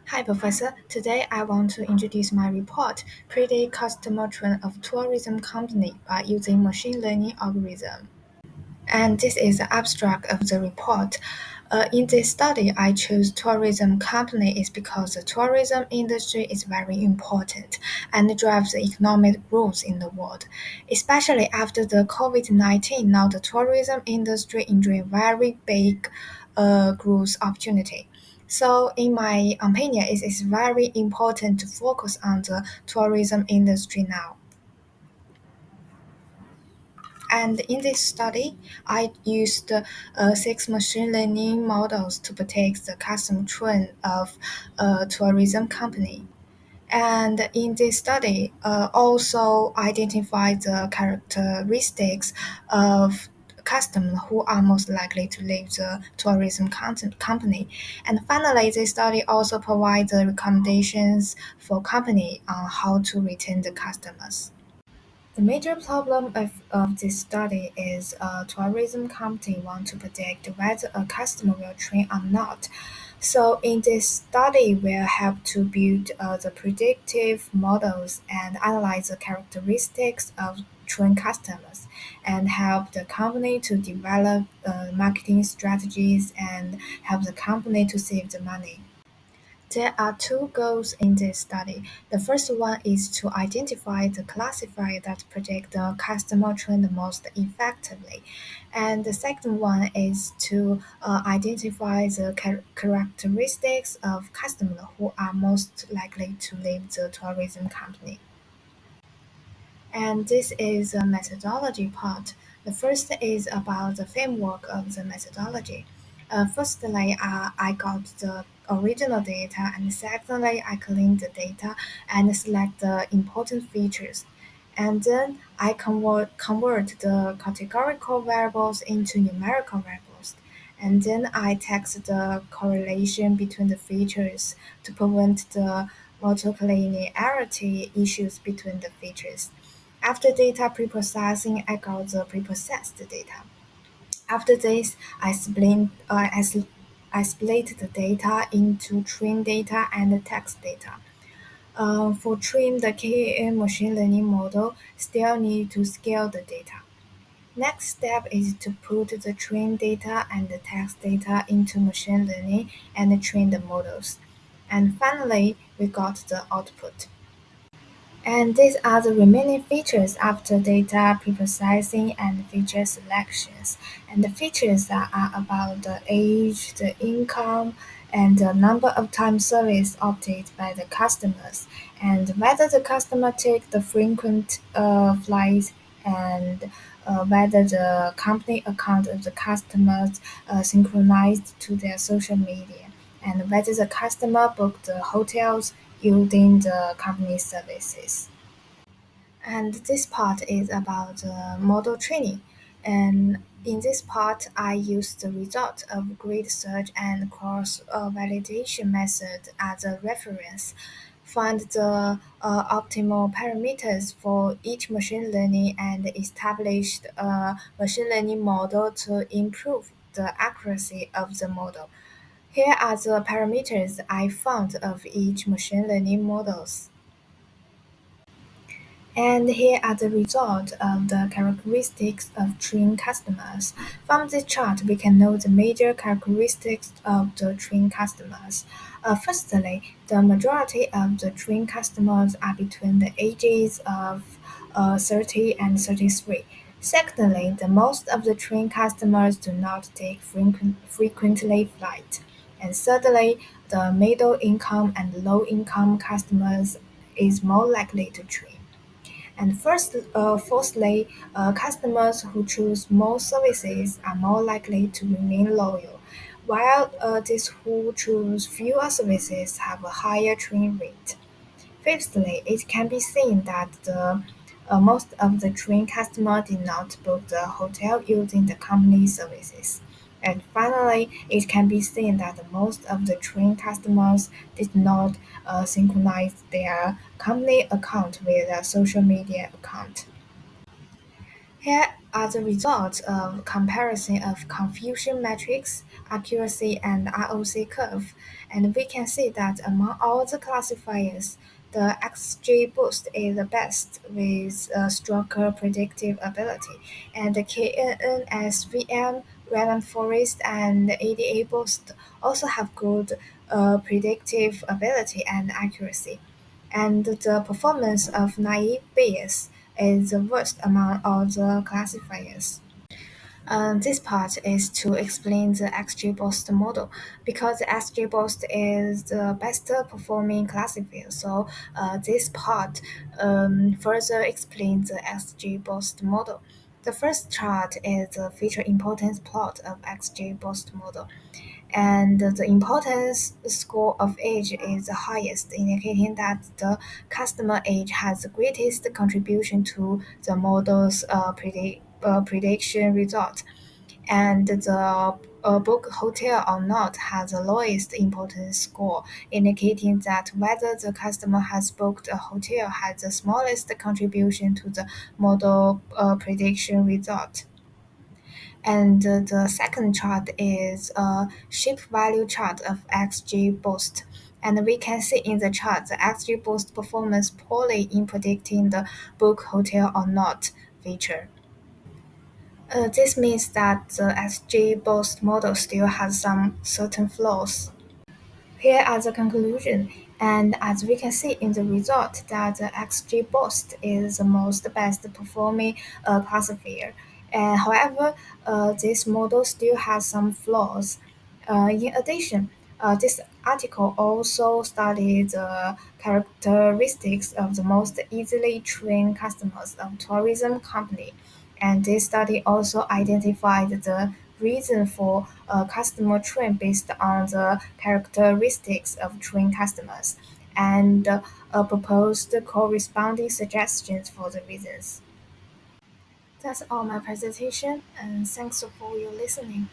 Hi, Professor. Today I want to introduce my report, Predict Customer Trend of Tourism Company by using machine learning algorithm. And this is the abstract of the report. In this study, I chose tourism company is because the tourism industry is very important and drives the economic growth in the world. Especially after the COVID-19, now the tourism industry enjoy very big growth opportunity. So, in my opinion, it is very important to focus on the tourism industry now. And in this study, I used six machine learning models to predict the customer trend of a tourism company. And in this study, also identify the characteristics of customers who are most likely to leave the tourism content company. And finally, this study also provides the recommendations for company on how to retain the customers. The major problem of this study is a tourism company want to predict whether a customer will train or not. So in this study, we'll have to build the predictive models and analyze the characteristics of trained customers and help the company to develop marketing strategies and help the company to save the money. There are two goals in this study. The first one is to identify the classifier that predict the customer trend most effectively. And the second one is to identify the characteristics of customers who are most likely to leave the tourism company. And this is a methodology part. The first is about the framework of the methodology. Firstly, I got the original data, and secondly, I clean the data and select the important features. And then I convert the categorical variables into numerical variables. And then I test the correlation between the features to prevent the multilinearity issues between the features. After data preprocessing, I got the preprocessed data. After this, I split the data into train data and text data. For train the KAN machine learning model, still need to scale the data. Next step is to put the train data and the text data into machine learning and train the models. And finally, we got the output. And these are the remaining features after data preprocessing and feature selections. And the features are about the age, the income, and the number of time service opted by the customers, and whether the customer take the frequent flights, and whether the company account of the customers synchronized to their social media, and whether the customer booked the hotels using the company services. And this part is about model training. And in this part, I use the result of grid search and cross validation method as a reference. Find the optimal parameters for each machine learning and establish a machine learning model to improve the accuracy of the model. Here are the parameters I found of each machine learning models. And here are the results of the characteristics of trained customers. From this chart, we can know the major characteristics of the trained customers. Firstly, the majority of the trained customers are between the ages of 30 and 33. Secondly, the most of the trained customers do not take frequently flight. And thirdly, the middle income and low income customers is more likely to train. And fourthly, customers who choose more services are more likely to remain loyal, while those who choose fewer services have a higher churn rate. Fifthly, it can be seen that the most of the train customers did not book the hotel using the company services. And finally, it can be seen that most of the train customers did not synchronize their company account with a social media account. Here As a result of comparison of confusion matrix, accuracy, and ROC curve, and we can see that among all the classifiers, the XGBoost is the best with stronger predictive ability, and the KNN, Random Forest, and ADA Boost also have good predictive ability and accuracy, and the performance of naive Bayes is the worst among all the classifiers. This part is to explain the XGBoost model because the XGBoost is the best performing classifier. So this part further explains the XGBoost model. The first chart is the feature importance plot of XGBoost model, and the importance score of age is the highest, indicating that the customer age has the greatest contribution to the model's prediction result. And the book hotel or not has the lowest importance score, indicating that whether the customer has booked a hotel has the smallest contribution to the model prediction result. And the second chart is a ship value chart of XGBoost. And we can see in the chart the XGBoost performance poorly in predicting the book hotel or not feature. This means that the XGBoost model still has some certain flaws. Here are the conclusion, and as we can see in the result that the XGBoost is the most best performing classifier. However, this model still has some flaws. In addition, this article also studied the characteristics of the most easily trained customers of tourism company, and this study also identified the reason for a customer trend based on the characteristics of trained customers, and proposed corresponding suggestions for the reasons. That's all my presentation, and thanks for your listening.